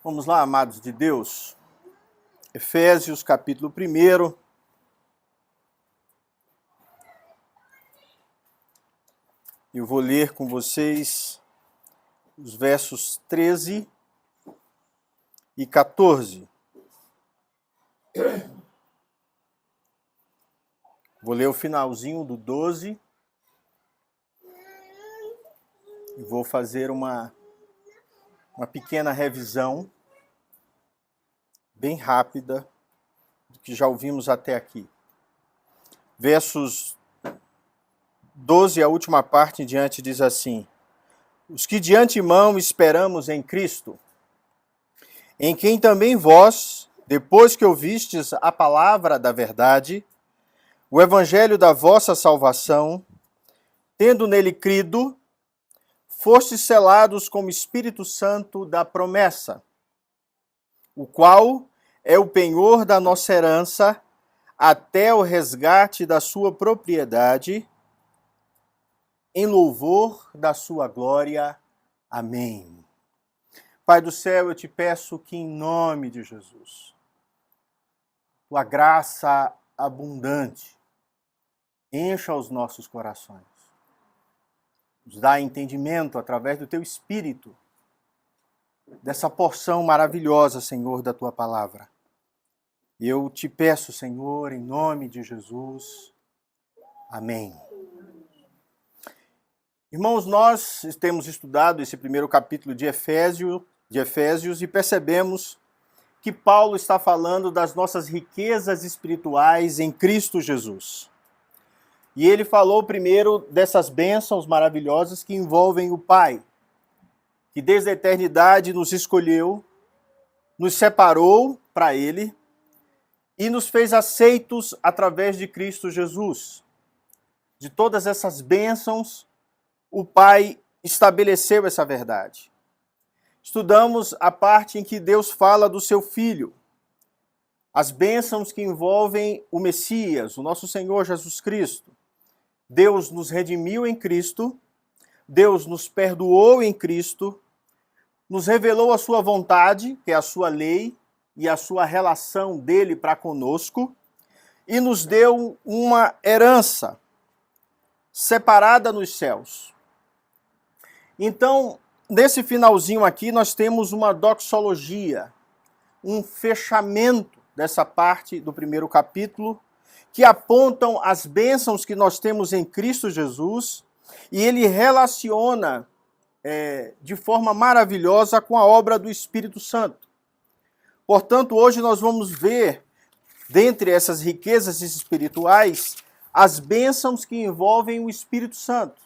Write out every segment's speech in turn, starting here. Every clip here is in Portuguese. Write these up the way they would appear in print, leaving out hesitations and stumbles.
Vamos lá, amados de Deus. Efésios, capítulo 1. Eu vou ler com vocês os versos 13 e 14. Vou ler o finalzinho do 12 e vou fazer uma pequena revisão bem rápida do que já ouvimos até aqui. Versos 12, a última parte em diante, diz assim: os que de antemão esperamos em Cristo, em quem também vós, depois que ouvistes a palavra da verdade, o evangelho da vossa salvação, tendo nele crido, fostes selados com o Espírito Santo da promessa, o qual é o penhor da nossa herança até o resgate da sua propriedade, em louvor da sua glória. Amém. Pai do céu, eu te peço que em nome de Jesus, tua graça abundante encha os nossos corações. Nos dá entendimento através do teu Espírito dessa porção maravilhosa, Senhor, da tua palavra. Eu te peço, Senhor, em nome de Jesus. Amém. Irmãos, nós temos estudado esse primeiro capítulo de Efésios e percebemos que Paulo está falando das nossas riquezas espirituais em Cristo Jesus. E ele falou primeiro dessas bênçãos maravilhosas que envolvem o Pai, que desde a eternidade nos escolheu, nos separou para Ele e nos fez aceitos através de Cristo Jesus. De todas essas bênçãos, o Pai estabeleceu essa verdade. Estudamos a parte em que Deus fala do seu Filho, as bênçãos que envolvem o Messias, o nosso Senhor Jesus Cristo. Deus nos redimiu em Cristo, Deus nos perdoou em Cristo, nos revelou a sua vontade, que é a sua lei, e a sua relação dele para conosco, e nos deu uma herança separada nos céus. Então, nesse finalzinho aqui, nós temos uma doxologia, um fechamento dessa parte do primeiro capítulo, que apontam as bênçãos que nós temos em Cristo Jesus, e ele relaciona de forma maravilhosa com a obra do Espírito Santo. Portanto, hoje nós vamos ver, dentre essas riquezas espirituais, as bênçãos que envolvem o Espírito Santo.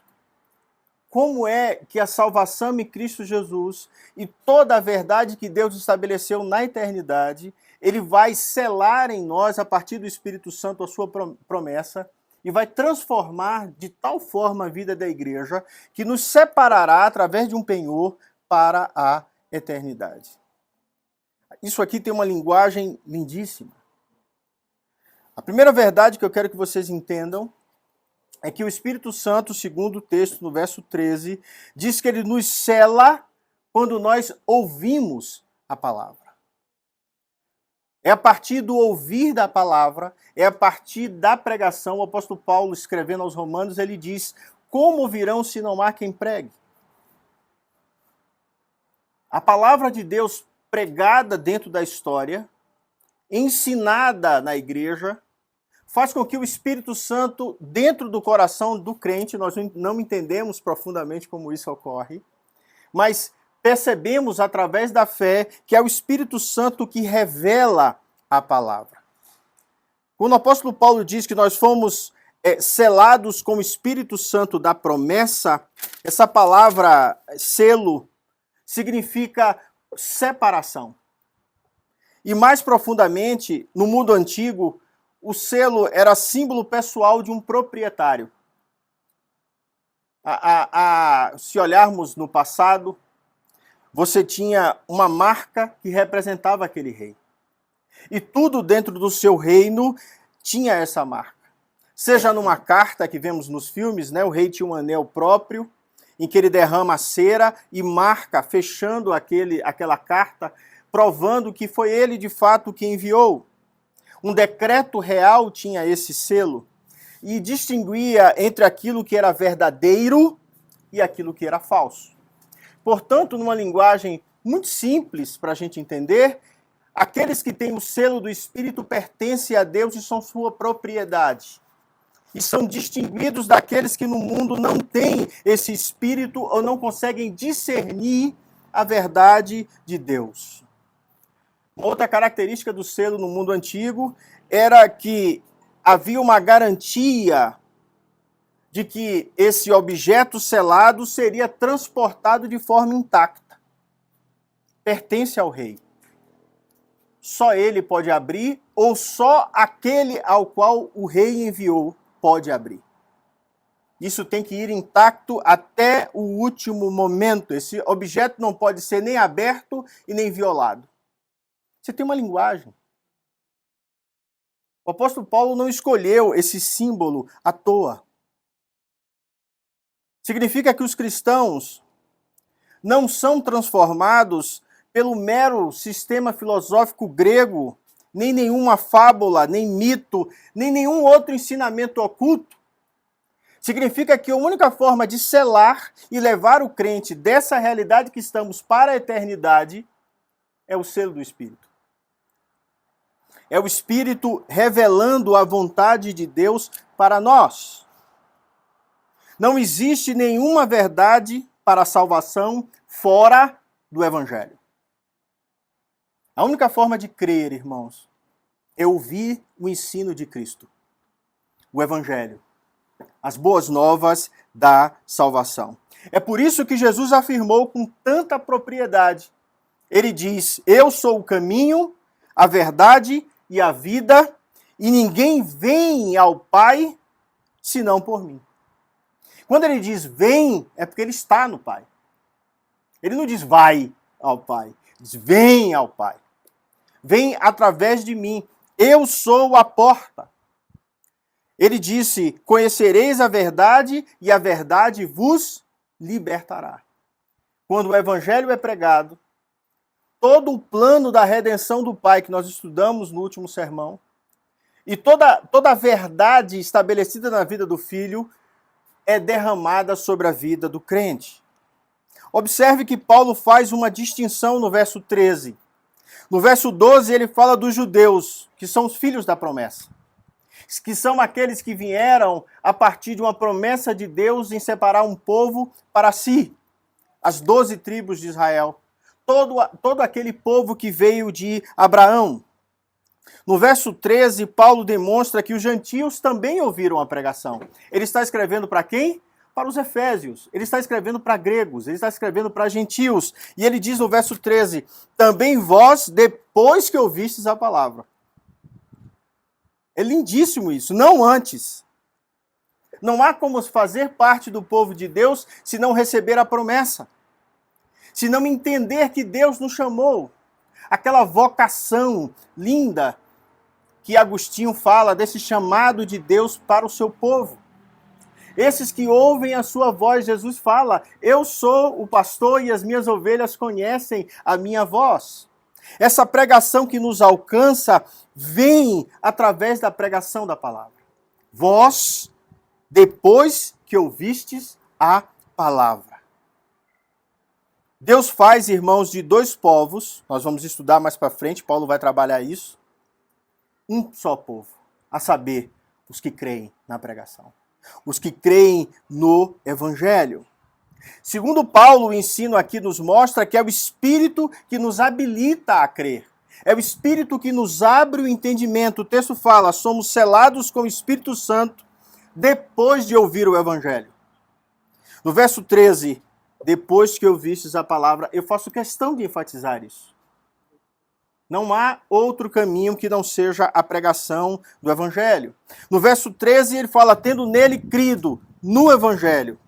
Como é que a salvação em Cristo Jesus e toda a verdade que Deus estabeleceu na eternidade, ele vai selar em nós, a partir do Espírito Santo, a sua promessa e vai transformar de tal forma a vida da igreja que nos separará através de um penhor para a eternidade. Isso aqui tem uma linguagem lindíssima. A primeira verdade que eu quero que vocês entendam é que o Espírito Santo, segundo o texto, no verso 13, diz que ele nos sela quando nós ouvimos a palavra. É a partir do ouvir da palavra, é a partir da pregação. O apóstolo Paulo, escrevendo aos Romanos, ele diz: como ouvirão se não há quem pregue? A palavra de Deus pregada dentro da história, ensinada na igreja, faz com que o Espírito Santo, dentro do coração do crente, nós não entendemos profundamente como isso ocorre, mas percebemos através da fé que é o Espírito Santo que revela a palavra. Quando o apóstolo Paulo diz que nós fomos selados com o Espírito Santo da promessa, essa palavra selo significa separação. E mais profundamente, no mundo antigo, o selo era símbolo pessoal de um proprietário. Se olharmos no passado, você tinha uma marca que representava aquele rei. E tudo dentro do seu reino tinha essa marca. Seja numa carta que vemos nos filmes, né? O rei tinha um anel próprio, em que ele derrama a cera e marca, fechando aquela carta, provando que foi ele de fato que enviou. Um decreto real tinha esse selo e distinguia entre aquilo que era verdadeiro e aquilo que era falso. Portanto, numa linguagem muito simples para a gente entender, aqueles que têm o selo do Espírito pertencem a Deus e são sua propriedade. E são distinguidos daqueles que no mundo não têm esse Espírito ou não conseguem discernir a verdade de Deus. Outra característica do selo no mundo antigo era que havia uma garantia de que esse objeto selado seria transportado de forma intacta. Pertence ao rei. Só ele pode abrir, ou só aquele ao qual o rei enviou pode abrir. Isso tem que ir intacto até o último momento. Esse objeto não pode ser nem aberto e nem violado. Você tem uma linguagem. O apóstolo Paulo não escolheu esse símbolo à toa. Significa que os cristãos não são transformados pelo mero sistema filosófico grego, nem nenhuma fábula, nem mito, nem nenhum outro ensinamento oculto. Significa que a única forma de selar e levar o crente dessa realidade que estamos para a eternidade é o selo do Espírito. É o Espírito revelando a vontade de Deus para nós. Não existe nenhuma verdade para a salvação fora do Evangelho. A única forma de crer, irmãos, é ouvir o ensino de Cristo, o Evangelho, as boas novas da salvação. É por isso que Jesus afirmou com tanta propriedade. Ele diz: eu sou o caminho, a verdade e a vida, e ninguém vem ao Pai senão por mim. Quando ele diz vem, é porque ele está no Pai. Ele não diz vai ao Pai, ele diz vem ao Pai. Vem através de mim. Eu sou a porta. Ele disse: conhecereis a verdade e a verdade vos libertará. Quando o evangelho é pregado, todo o plano da redenção do Pai que nós estudamos no último sermão, e toda a verdade estabelecida na vida do Filho é derramada sobre a vida do crente. Observe que Paulo faz uma distinção no verso 13. No verso 12, ele fala dos judeus, que são os filhos da promessa, que são aqueles que vieram a partir de uma promessa de Deus em separar um povo para si, as 12 tribos de Israel, todo aquele povo que veio de Abraão. No verso 13, Paulo demonstra que os gentios também ouviram a pregação. Ele está escrevendo para quem? Para os efésios. Ele está escrevendo para gregos, ele está escrevendo para gentios. E ele diz no verso 13, também vós, depois que ouvistes a palavra. É lindíssimo isso, não antes. Não há como fazer parte do povo de Deus se não receber a promessa. Se não entender que Deus nos chamou. Aquela vocação linda que Agostinho fala desse chamado de Deus para o seu povo. Esses que ouvem a sua voz, Jesus fala, eu sou o pastor e as minhas ovelhas conhecem a minha voz. Essa pregação que nos alcança vem através da pregação da palavra. Vós, depois que ouvistes a palavra. Deus faz, irmãos, de dois povos, nós vamos estudar mais para frente, Paulo vai trabalhar isso, um só povo, a saber, os que creem na pregação. Os que creem no Evangelho. Segundo Paulo, o ensino aqui nos mostra que é o Espírito que nos habilita a crer. É o Espírito que nos abre o entendimento. O texto fala, somos selados com o Espírito Santo depois de ouvir o Evangelho. No verso 13, depois que ouvistes a palavra, eu faço questão de enfatizar isso. Não há outro caminho que não seja a pregação do Evangelho. No verso 13, ele fala, tendo nele crido, no Evangelho.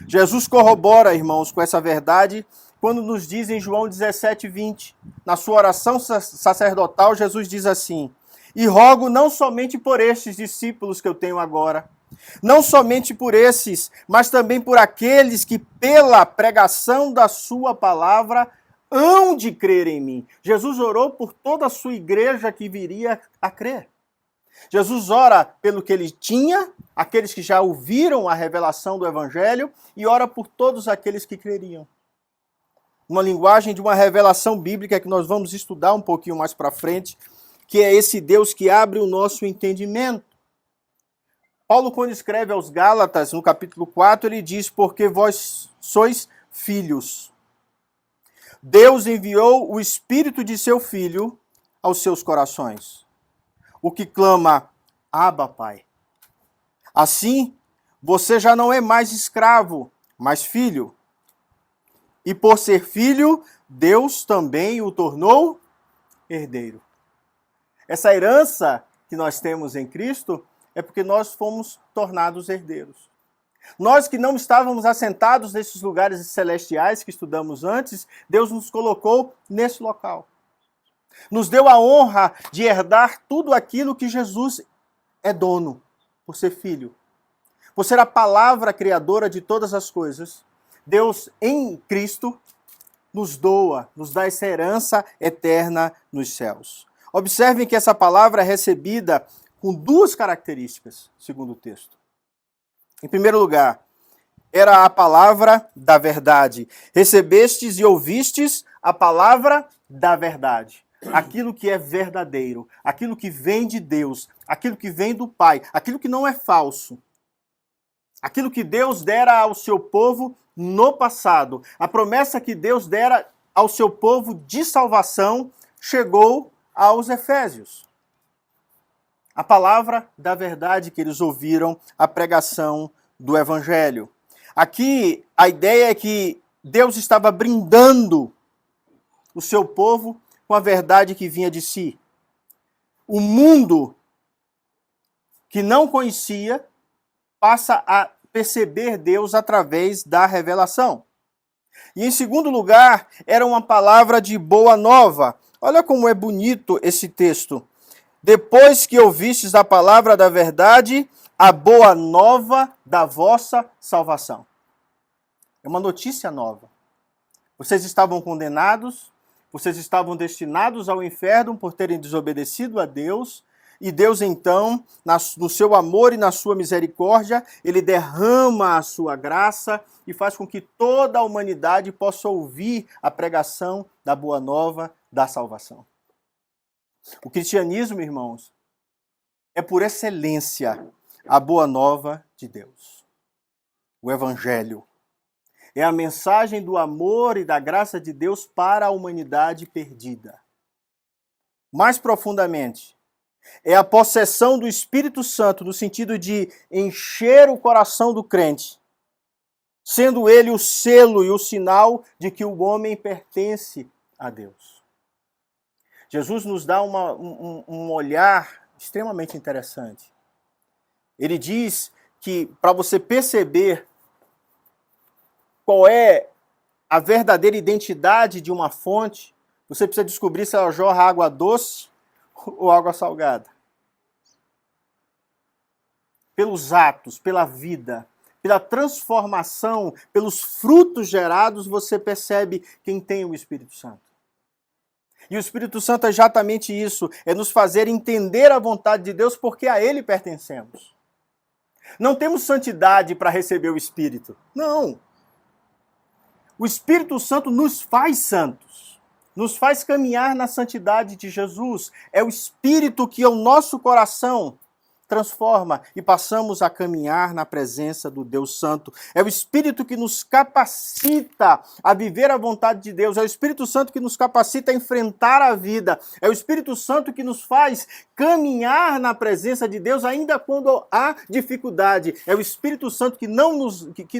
Jesus corrobora, irmãos, com essa verdade, quando nos diz em João 17, 20, na sua oração sacerdotal, Jesus diz assim, e rogo não somente por estes discípulos que eu tenho agora, não somente por esses, mas também por aqueles que pela pregação da sua palavra hão de crer em mim. Jesus orou por toda a sua igreja que viria a crer. Jesus ora pelo que ele tinha, aqueles que já ouviram a revelação do Evangelho, e ora por todos aqueles que creriam. Uma linguagem de uma revelação bíblica que nós vamos estudar um pouquinho mais para frente, que é esse Deus que abre o nosso entendimento. Paulo, quando escreve aos Gálatas, no capítulo 4, ele diz, porque vós sois filhos. Deus enviou o Espírito de seu Filho aos seus corações, o que clama, Abba, Pai. Assim, você já não é mais escravo, mas filho. E por ser filho, Deus também o tornou herdeiro. Essa herança que nós temos em Cristo é porque nós fomos tornados herdeiros. Nós que não estávamos assentados nesses lugares celestiais que estudamos antes, Deus nos colocou nesse local. Nos deu a honra de herdar tudo aquilo que Jesus é dono, por ser filho. Por ser a palavra criadora de todas as coisas, Deus em Cristo nos doa, nos dá essa herança eterna nos céus. Observem que essa palavra é recebida com duas características, segundo o texto. Em primeiro lugar, era a palavra da verdade. Recebestes e ouvistes a palavra da verdade. Aquilo que é verdadeiro, aquilo que vem de Deus, aquilo que vem do Pai, aquilo que não é falso. Aquilo que Deus dera ao seu povo no passado. A promessa que Deus dera ao seu povo de salvação chegou aos Efésios. A palavra da verdade que eles ouviram, a pregação do Evangelho. Aqui a ideia é que Deus estava brindando o seu povo com a verdade que vinha de si. O mundo que não conhecia passa a perceber Deus através da revelação. E em segundo lugar, era uma palavra de boa nova. Olha como é bonito esse texto. Depois que ouvistes a palavra da verdade, a boa nova da vossa salvação. É uma notícia nova. Vocês estavam condenados, vocês estavam destinados ao inferno por terem desobedecido a Deus, e Deus então, no seu amor e na sua misericórdia, ele derrama a sua graça e faz com que toda a humanidade possa ouvir a pregação da boa nova da salvação. O cristianismo, irmãos, é por excelência a boa nova de Deus. O Evangelho é a mensagem do amor e da graça de Deus para a humanidade perdida. Mais profundamente, é a possessão do Espírito Santo no sentido de encher o coração do crente, sendo ele o selo e o sinal de que o homem pertence a Deus. Jesus nos dá um olhar extremamente interessante. Ele diz que para você perceber qual é a verdadeira identidade de uma fonte, você precisa descobrir se ela jorra água doce ou água salgada. Pelos atos, pela vida, pela transformação, pelos frutos gerados, você percebe quem tem o Espírito Santo. E o Espírito Santo é exatamente isso, é nos fazer entender a vontade de Deus porque a Ele pertencemos. Não temos santidade para receber o Espírito. Não. O Espírito Santo nos faz santos, nos faz caminhar na santidade de Jesus. É o Espírito que o nosso coração transforma e passamos a caminhar na presença do Deus Santo. É o Espírito que nos capacita a viver a vontade de Deus. É o Espírito Santo que nos capacita a enfrentar a vida. É o Espírito Santo que nos faz caminhar na presença de Deus ainda quando há dificuldade. É o Espírito Santo que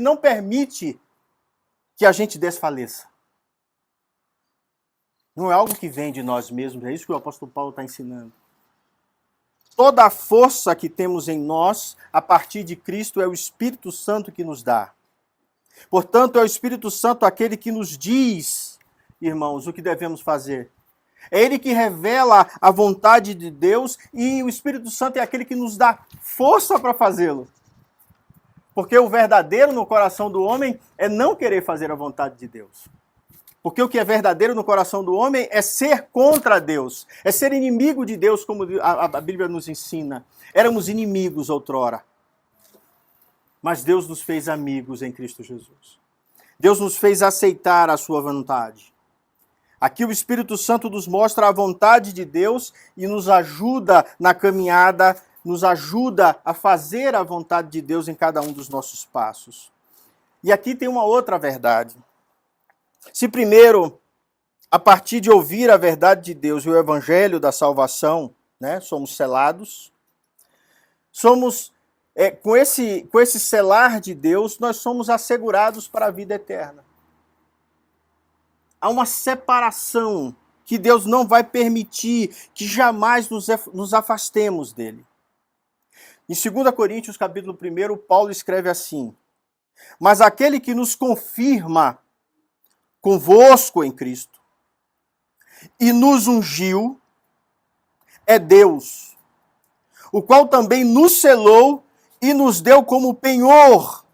não permite que a gente desfaleça. Não é algo que vem de nós mesmos, é isso que o apóstolo Paulo está ensinando. Toda a força que temos em nós, a partir de Cristo, é o Espírito Santo que nos dá. Portanto, é o Espírito Santo aquele que nos diz, irmãos, o que devemos fazer. É Ele que revela a vontade de Deus e o Espírito Santo é aquele que nos dá força para fazê-lo. Porque o verdadeiro no coração do homem é não querer fazer a vontade de Deus. Porque o que é verdadeiro no coração do homem é ser contra Deus, é ser inimigo de Deus, como a Bíblia nos ensina. Éramos inimigos outrora, mas Deus nos fez amigos em Cristo Jesus. Deus nos fez aceitar a sua vontade. Aqui o Espírito Santo nos mostra a vontade de Deus e nos ajuda na caminhada, nos ajuda a fazer a vontade de Deus em cada um dos nossos passos. E aqui tem uma outra verdade. Se primeiro, a partir de ouvir a verdade de Deus e o evangelho da salvação, né, somos selados, somos, com esse selar de Deus, nós somos assegurados para a vida eterna. Há uma separação que Deus não vai permitir que jamais nos afastemos dele. Em 2 Coríntios, capítulo 1, Paulo escreve assim: mas aquele que nos confirma convosco em Cristo e nos ungiu é Deus, o qual também nos selou e nos deu como penhor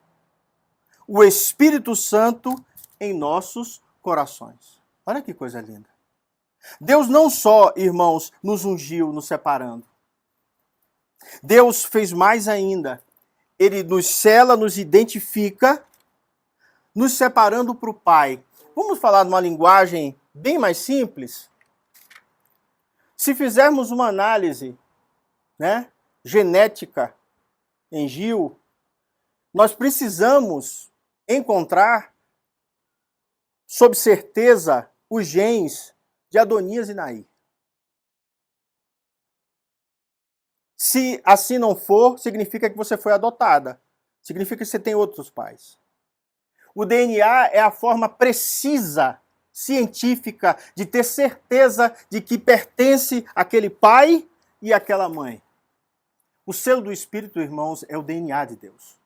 o Espírito Santo em nossos corações. Olha que coisa linda. Deus não só, irmãos, nos ungiu, nos separando. Deus fez mais ainda. Ele nos sela, nos identifica, nos separando para o Pai. Vamos falar numa linguagem bem mais simples? Se fizermos uma análise, né, genética em Gil, nós precisamos encontrar, sob certeza, os genes de Adonias e Nair. Se assim não for, significa que você foi adotada. Significa que você tem outros pais. O DNA é a forma precisa, científica, de ter certeza de que pertence àquele pai e àquela mãe. O selo do Espírito, irmãos, é o DNA de Deus.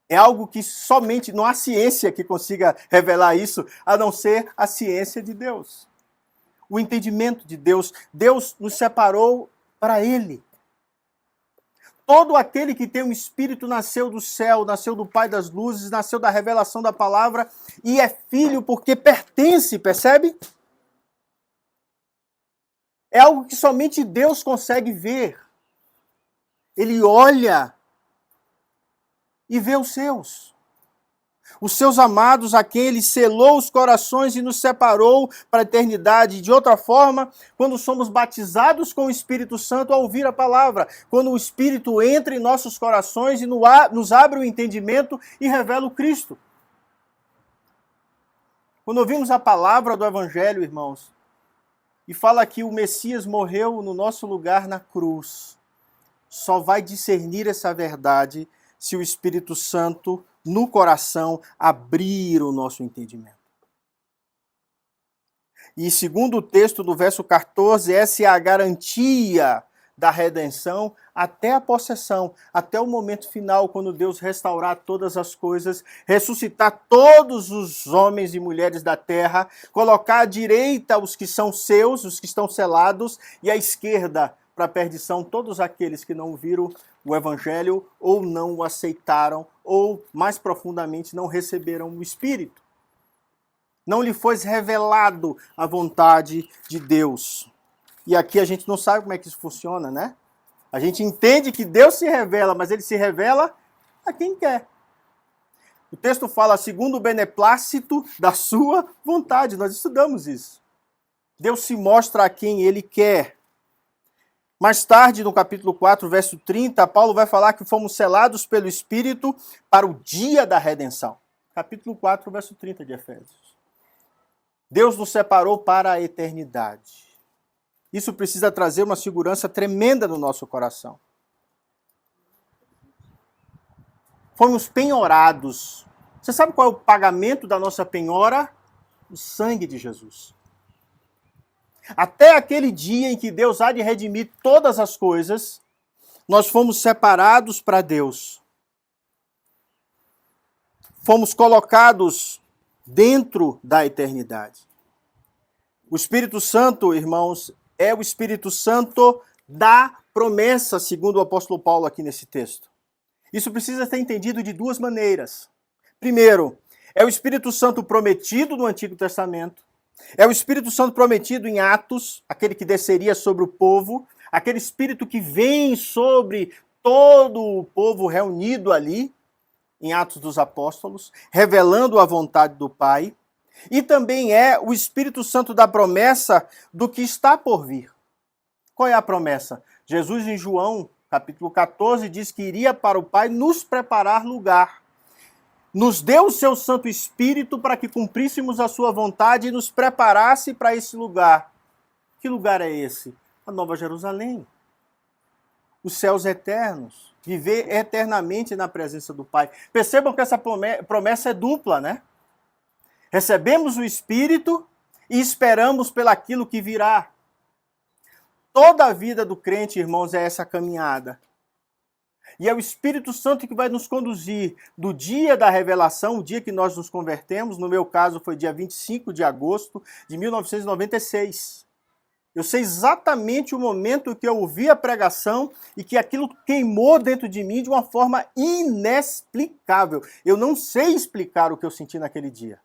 É algo que somente não há ciência que consiga revelar isso, a não ser a ciência de Deus. O entendimento de Deus. Deus nos separou para Ele. Todo aquele que tem um Espírito nasceu do céu, nasceu do Pai das luzes, nasceu da revelação da palavra e é filho porque pertence, percebe? É algo que somente Deus consegue ver. Ele olha e vê os seus amados, a quem Ele selou os corações e nos separou para a eternidade. De outra forma, quando somos batizados com o Espírito Santo ao ouvir a palavra, quando o Espírito entra em nossos corações e nos abre o entendimento e revela o Cristo. Quando ouvimos a palavra do Evangelho, irmãos, e fala que o Messias morreu no nosso lugar na cruz, só vai discernir essa verdade se o Espírito Santo, no coração, abrir o nosso entendimento. E segundo o texto do verso 14, essa é a garantia da redenção até a possessão, até o momento final, quando Deus restaurar todas as coisas, ressuscitar todos os homens e mulheres da terra, colocar à direita os que são seus, os que estão selados, e à esquerda, para a perdição, todos aqueles que não viram o Evangelho ou não o aceitaram, ou, mais profundamente, não receberam o Espírito. Não lhe foi revelado a vontade de Deus. E aqui a gente não sabe como é que isso funciona, né? A gente entende que Deus se revela, mas Ele se revela a quem quer. O texto fala segundo o beneplácito da sua vontade. Nós estudamos isso. Deus se mostra a quem Ele quer. Mais tarde, no capítulo 4, verso 30, Paulo vai falar que fomos selados pelo Espírito para o dia da redenção. Capítulo 4, verso 30 de Efésios. Deus nos separou para a eternidade. Isso precisa trazer uma segurança tremenda no nosso coração. Fomos penhorados. Você sabe qual é o pagamento da nossa penhora? O sangue de Jesus. Até aquele dia em que Deus há de redimir todas as coisas, nós fomos separados para Deus. Fomos colocados dentro da eternidade. O Espírito Santo, irmãos, é o Espírito Santo da promessa, segundo o apóstolo Paulo aqui nesse texto. Isso precisa ser entendido de duas maneiras. Primeiro, É o Espírito Santo prometido no Antigo Testamento. É o Espírito Santo prometido em Atos, aquele que desceria sobre o povo, aquele Espírito que vem sobre todo o povo reunido ali, em Atos dos Apóstolos, revelando a vontade do Pai. E também é o Espírito Santo da promessa do que está por vir. Qual é a promessa? Jesus, em João, capítulo 14, diz que iria para o Pai nos preparar lugar. Nos deu o seu Santo Espírito para que cumpríssemos a sua vontade e nos preparasse para esse lugar. Que lugar é esse? A Nova Jerusalém. Os céus eternos. Viver eternamente na presença do Pai. Percebam que essa promessa é dupla, né? Recebemos o Espírito e esperamos pelaquilo que virá. Toda a vida do crente, irmãos, é essa caminhada. E é o Espírito Santo que vai nos conduzir do dia da revelação, o dia que nós nos convertemos. No meu caso, foi dia 25 de agosto de 1996. Eu sei exatamente o momento que eu ouvi a pregação e que aquilo queimou dentro de mim de uma forma inexplicável. Eu não sei explicar o que eu senti naquele dia.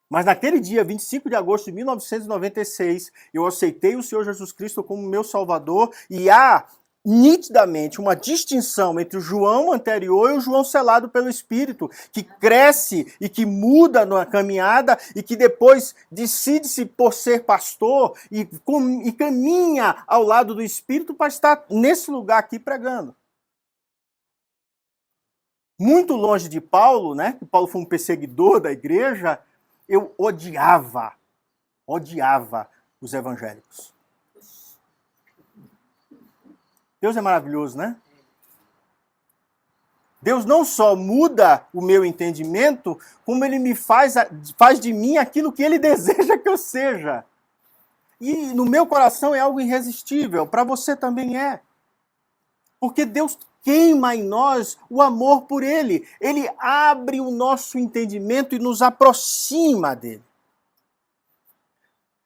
Mas naquele dia, 25 de agosto de 1996, eu aceitei o Senhor Jesus Cristo como meu Salvador e há nitidamente uma distinção entre o João anterior e o João selado pelo Espírito, que cresce e que muda na caminhada e que depois decide-se por ser pastor e caminha ao lado do Espírito para estar nesse lugar aqui pregando. Muito longe de Paulo, né? Que Paulo foi um perseguidor da igreja, eu odiava os evangélicos. Deus é maravilhoso, né? Deus não só muda o meu entendimento, como ele me faz de mim aquilo que ele deseja que eu seja. E no meu coração é algo irresistível, para você também é. Porque Deus queima em nós o amor por ele. Ele abre o nosso entendimento e nos aproxima dele.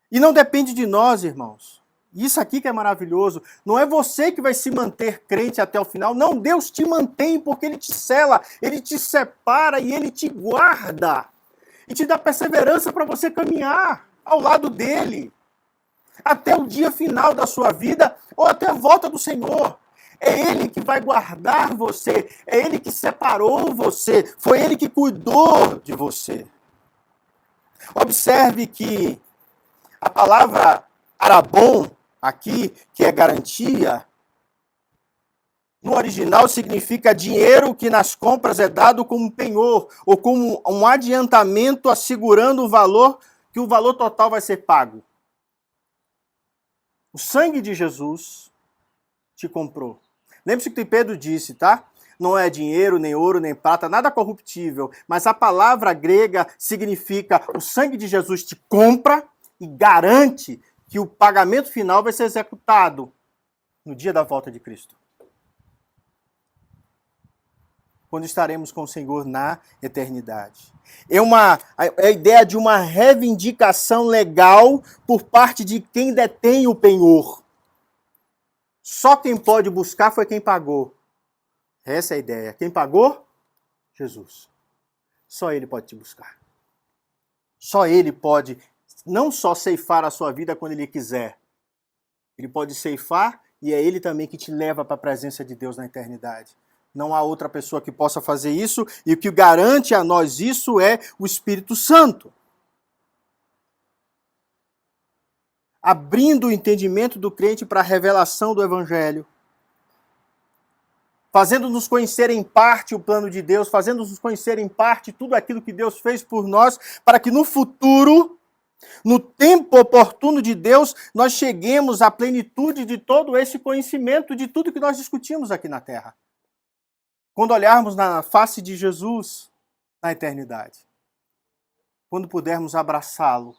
E não depende de nós, irmãos. Isso aqui que é maravilhoso. Não é você que vai se manter crente até o final. Não, Deus te mantém porque ele te sela, ele te separa e ele te guarda. E te dá perseverança para você caminhar ao lado dele. Até o dia final da sua vida ou até a volta do Senhor. É ele que vai guardar você. É ele que separou você. Foi ele que cuidou de você. Observe que a palavra arabon, aqui, que é garantia, no original significa dinheiro que nas compras é dado como penhor, ou como um adiantamento assegurando o valor, que o valor total vai ser pago. O sangue de Jesus te comprou. Lembre-se que Pedro disse, tá? Não é dinheiro, nem ouro, nem prata, nada corruptível, mas a palavra grega significa o sangue de Jesus te compra e garante que o pagamento final vai ser executado no dia da volta de Cristo. Quando estaremos com o Senhor na eternidade. É a ideia de uma reivindicação legal por parte de quem detém o penhor. Só quem pode buscar foi quem pagou. Essa é a ideia. Quem pagou? Jesus. Só ele pode te buscar. Só ele pode não só ceifar a sua vida quando ele quiser. Ele pode ceifar e é ele também que te leva para a presença de Deus na eternidade. Não há outra pessoa que possa fazer isso e o que garante a nós isso é o Espírito Santo. Abrindo o entendimento do crente para a revelação do Evangelho. Fazendo-nos conhecer em parte o plano de Deus, fazendo-nos conhecer em parte tudo aquilo que Deus fez por nós, para que no futuro, no tempo oportuno de Deus, nós cheguemos à plenitude de todo esse conhecimento, de tudo que nós discutimos aqui na Terra. Quando olharmos na face de Jesus na eternidade. Quando pudermos abraçá-lo.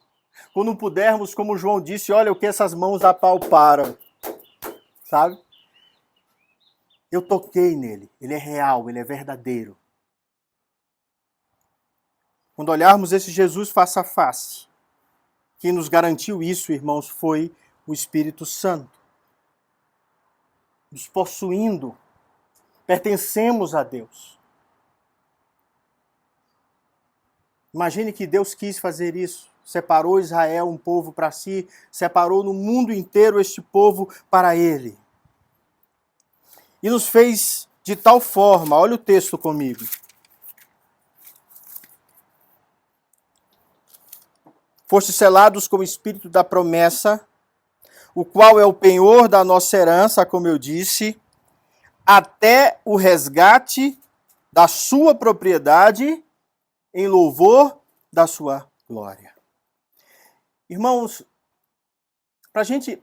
Quando pudermos, como João disse, olha o que essas mãos apalparam. Sabe? Eu toquei nele. Ele é real, ele é verdadeiro. Quando olharmos esse Jesus face a face, quem nos garantiu isso, irmãos, foi o Espírito Santo. Nos possuindo. Pertencemos a Deus. Imagine que Deus quis fazer isso. Separou Israel, um povo para si, separou no mundo inteiro este povo para ele. E nos fez de tal forma, olha o texto comigo. Foste selados com o Espírito da promessa, o qual é o penhor da nossa herança, como eu disse, até o resgate da sua propriedade em louvor da sua glória. Irmãos, para a gente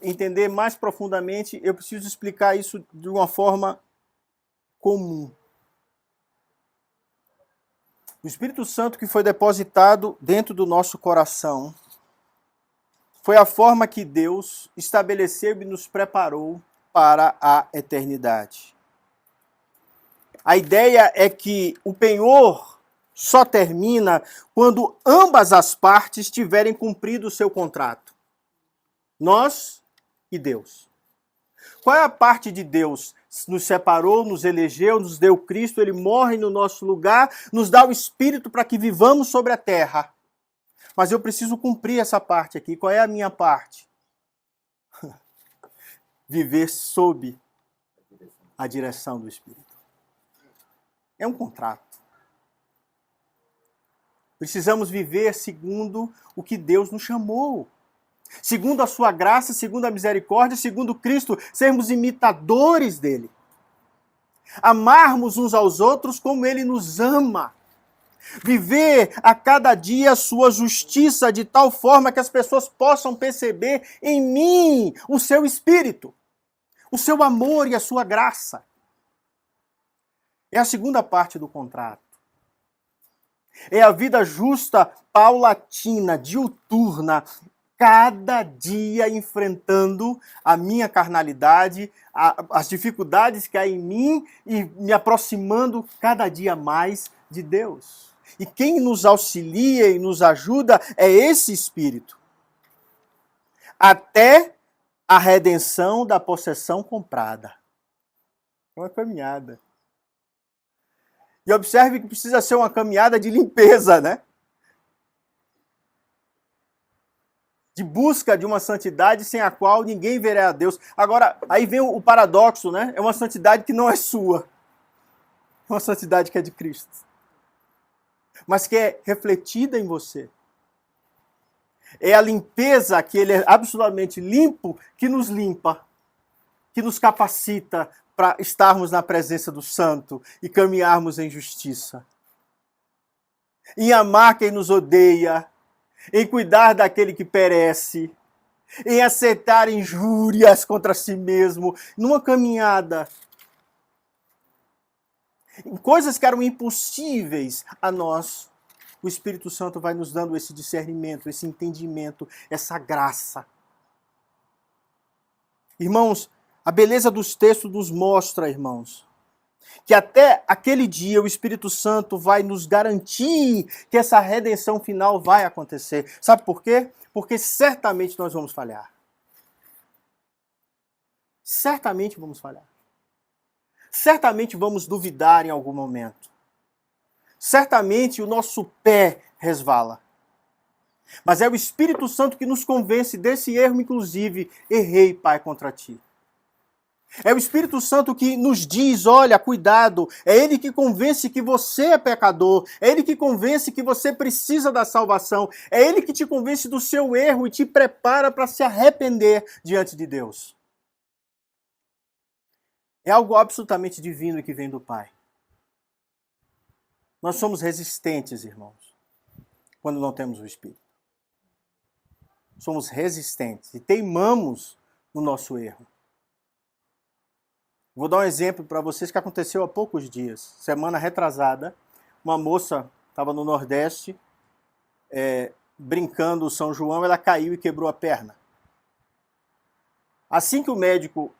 entender mais profundamente, eu preciso explicar isso de uma forma comum. O Espírito Santo que foi depositado dentro do nosso coração foi a forma que Deus estabeleceu e nos preparou para a eternidade. A ideia é que o penhor só termina quando ambas as partes tiverem cumprido o seu contrato. Nós e Deus. Qual é a parte de Deus? Nos separou, nos elegeu, nos deu Cristo, Ele morre no nosso lugar, nos dá o Espírito para que vivamos sobre a terra. Mas eu preciso cumprir essa parte aqui. Qual é a minha parte? Viver sob a direção do Espírito. É um contrato. Precisamos viver segundo o que Deus nos chamou. Segundo a sua graça, segundo a misericórdia, segundo Cristo, sermos imitadores dele. Amarmos uns aos outros como ele nos ama. Viver a cada dia a sua justiça de tal forma que as pessoas possam perceber em mim o seu espírito, o seu amor e a sua graça. É a segunda parte do contrato. É a vida justa, paulatina, diuturna, cada dia enfrentando a minha carnalidade, as dificuldades que há em mim e me aproximando cada dia mais de Deus. E quem nos auxilia e nos ajuda é esse Espírito. Até a redenção da possessão comprada. É uma caminhada. E observe que precisa ser uma caminhada de limpeza, né? De busca de uma santidade sem a qual ninguém verá a Deus. Agora, aí vem o paradoxo, né? É uma santidade que não é sua. É uma santidade que é de Cristo. Mas que é refletida em você. É a limpeza, que ele é absolutamente limpo, que nos limpa, que nos capacita para estarmos na presença do Santo e caminharmos em justiça. Em amar quem nos odeia, em cuidar daquele que perece, em aceitar injúrias contra si mesmo, numa caminhada. Em coisas que eram impossíveis a nós, o Espírito Santo vai nos dando esse discernimento, esse entendimento, essa graça. Irmãos, a beleza dos textos nos mostra, irmãos, que até aquele dia o Espírito Santo vai nos garantir que essa redenção final vai acontecer. Sabe por quê? Porque certamente nós vamos falhar. Certamente vamos falhar. Certamente vamos duvidar em algum momento. Certamente o nosso pé resvala. Mas é o Espírito Santo que nos convence desse erro, inclusive, errei, Pai, contra ti. É o Espírito Santo que nos diz, olha, cuidado, é Ele que convence que você é pecador, é Ele que convence que você precisa da salvação, é Ele que te convence do seu erro e te prepara para se arrepender diante de Deus. É algo absolutamente divino que vem do Pai. Nós somos resistentes, irmãos, quando não temos o Espírito. Somos resistentes e teimamos no nosso erro. Vou dar um exemplo para vocês que aconteceu há poucos dias. Semana retrasada, uma moça estava no Nordeste, brincando o São João, ela caiu e quebrou a perna. Assim que o médico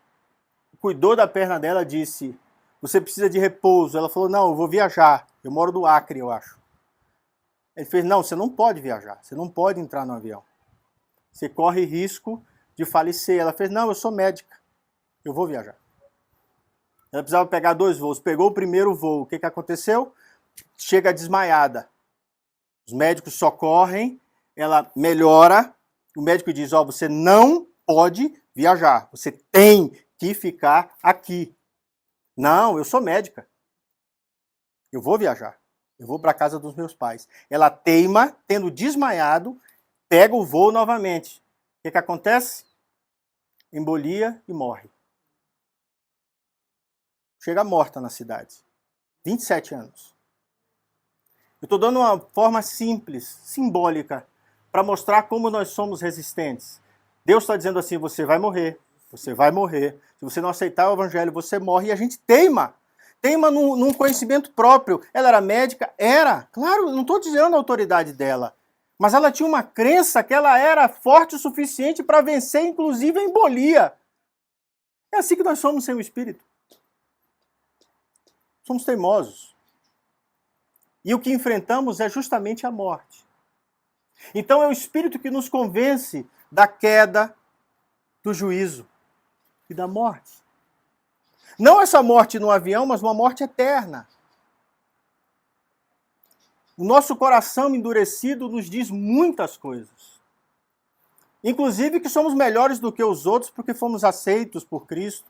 cuidou da perna dela, disse, você precisa de repouso. Ela falou, não, eu vou viajar. Eu moro no Acre, eu acho. Ele fez, não, você não pode viajar, você não pode entrar no avião. Você corre risco de falecer. Ela fez, não, eu sou médica, eu vou viajar. Ela precisava pegar 2 voos. Pegou o primeiro voo. O que aconteceu? Chega desmaiada. Os médicos socorrem, ela melhora, o médico diz, você não pode viajar, você tem que ficar aqui. Não, eu sou médica. Eu vou viajar. Eu vou para a casa dos meus pais. Ela teima, tendo desmaiado, pega o voo novamente. O que acontece? Embolia e morre. Chega morta na cidade. 27 anos. Eu estou dando uma forma simples, simbólica, para mostrar como nós somos resistentes. Deus está dizendo assim, você vai morrer. Você vai morrer. Se você não aceitar o evangelho, você morre. E a gente teima. Teima num conhecimento próprio. Ela era médica? Era. Claro, não estou dizendo a autoridade dela. Mas ela tinha uma crença que ela era forte o suficiente para vencer, inclusive, a embolia. É assim que nós somos sem o Espírito. Somos teimosos. E o que enfrentamos é justamente a morte. Então é o Espírito que nos convence da queda, do juízo e da morte. Não essa morte no avião, mas uma morte eterna. O nosso coração endurecido nos diz muitas coisas. Inclusive que somos melhores do que os outros porque fomos aceitos por Cristo.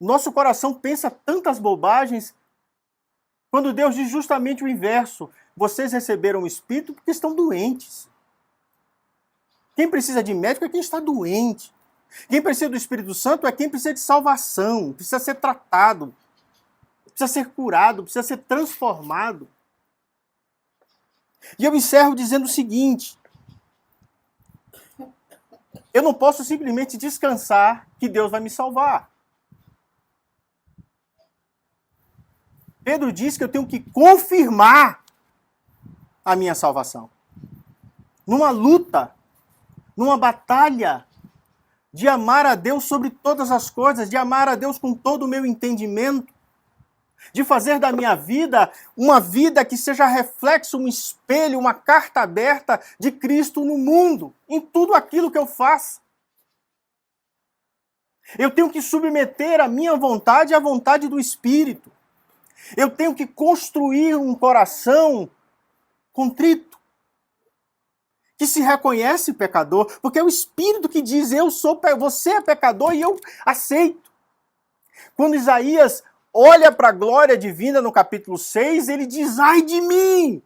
Nosso coração pensa tantas bobagens quando Deus diz justamente o inverso. Vocês receberam o Espírito porque estão doentes. Quem precisa de médico é quem está doente. Quem precisa do Espírito Santo é quem precisa de salvação, precisa ser tratado, precisa ser curado, precisa ser transformado. E eu encerro dizendo o seguinte: eu não posso simplesmente descansar que Deus vai me salvar. Pedro diz que eu tenho que confirmar a minha salvação. Numa luta, numa batalha, de amar a Deus sobre todas as coisas, de amar a Deus com todo o meu entendimento, de fazer da minha vida uma vida que seja reflexo, um espelho, uma carta aberta de Cristo no mundo, em tudo aquilo que eu faço. Eu tenho que submeter a minha vontade à vontade do Espírito. Eu tenho que construir um coração contrito, que se reconhece pecador, porque é o Espírito que diz, você é pecador e eu aceito. Quando Isaías olha para a glória divina no capítulo 6, ele diz, ai de mim!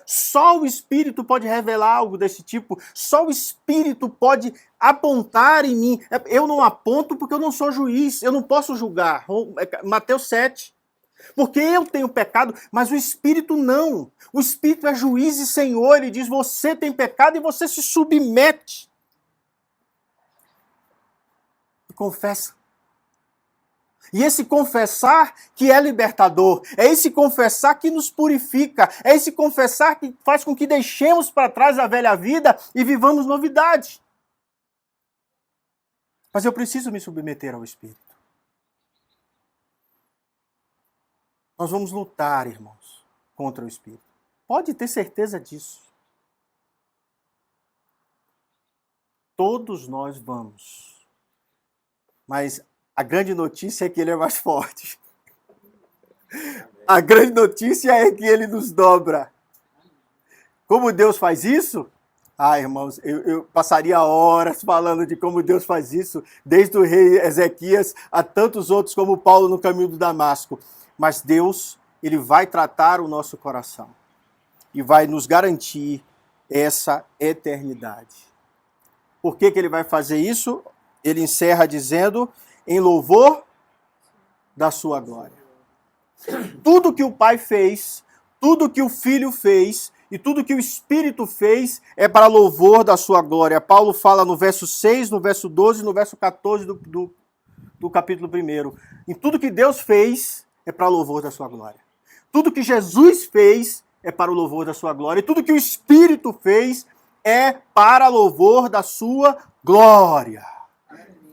Só o Espírito pode revelar algo desse tipo, só o Espírito pode apontar em mim. Eu não aponto porque eu não sou juiz, eu não posso julgar. Mateus 7. Porque eu tenho pecado, mas o Espírito não. O Espírito é juiz e Senhor. Ele diz, você tem pecado e você se submete. E confessa. E esse confessar que é libertador. É esse confessar que nos purifica. É esse confessar que faz com que deixemos para trás a velha vida e vivamos novidade. Mas eu preciso me submeter ao Espírito. Nós vamos lutar, irmãos, contra o Espírito. Pode ter certeza disso. Todos nós vamos. Mas a grande notícia é que ele é mais forte. A grande notícia é que ele nos dobra. Como Deus faz isso? Irmãos, eu passaria horas falando de como Deus faz isso, desde o rei Ezequias a tantos outros como Paulo no caminho do Damasco. Mas Deus, ele vai tratar o nosso coração e vai nos garantir essa eternidade. Por que ele vai fazer isso? Ele encerra dizendo, em louvor da sua glória. Tudo que o Pai fez, tudo que o Filho fez e tudo que o Espírito fez é para louvor da sua glória. Paulo fala no verso 6, no verso 12 e no verso 14 do capítulo 1. Em tudo que Deus fez é para louvor da sua glória. Tudo que Jesus fez é para o louvor da sua glória. E tudo que o Espírito fez é para louvor da sua glória.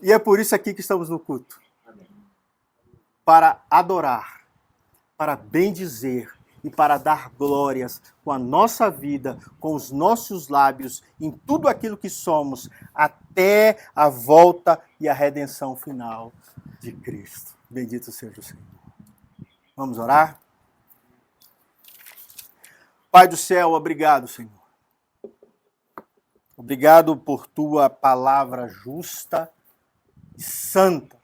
E é por isso aqui que estamos no culto. Para adorar, para bendizer e para dar glórias com a nossa vida, com os nossos lábios, em tudo aquilo que somos, até a volta e a redenção final de Cristo. Bendito seja o Senhor. Vamos orar? Pai do céu, obrigado, Senhor. Obrigado por tua palavra justa e santa.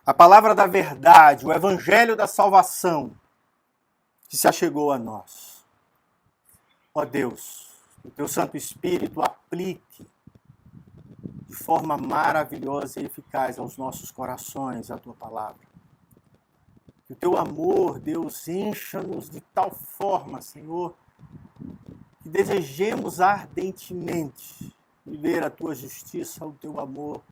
A palavra da verdade, o evangelho da salvação que se achegou a nós. Ó Deus, o teu Santo Espírito aplique de forma maravilhosa e eficaz aos nossos corações a tua palavra. Que o teu amor, Deus, encha-nos de tal forma, Senhor, que desejemos ardentemente viver a tua justiça, o teu amor.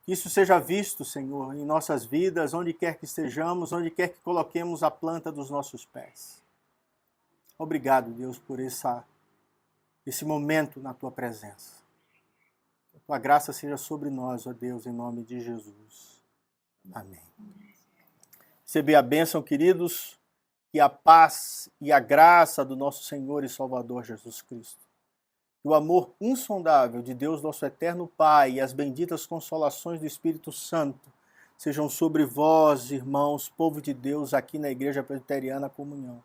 Que isso seja visto, Senhor, em nossas vidas, onde quer que estejamos, onde quer que coloquemos a planta dos nossos pés. Obrigado, Deus, por esse momento na tua presença. Que a tua graça seja sobre nós, ó Deus, em nome de Jesus. Amém. Receber a bênção, queridos, e a paz e a graça do nosso Senhor e Salvador Jesus Cristo. Que o amor insondável de Deus, nosso eterno Pai, e as benditas consolações do Espírito Santo sejam sobre vós, irmãos, povo de Deus, aqui na Igreja Presbiteriana Comunhão,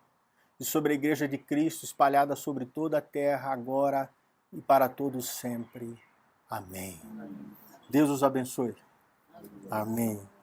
e sobre a Igreja de Cristo espalhada sobre toda a terra, agora e para todos sempre. Amém. Deus os abençoe. Amém.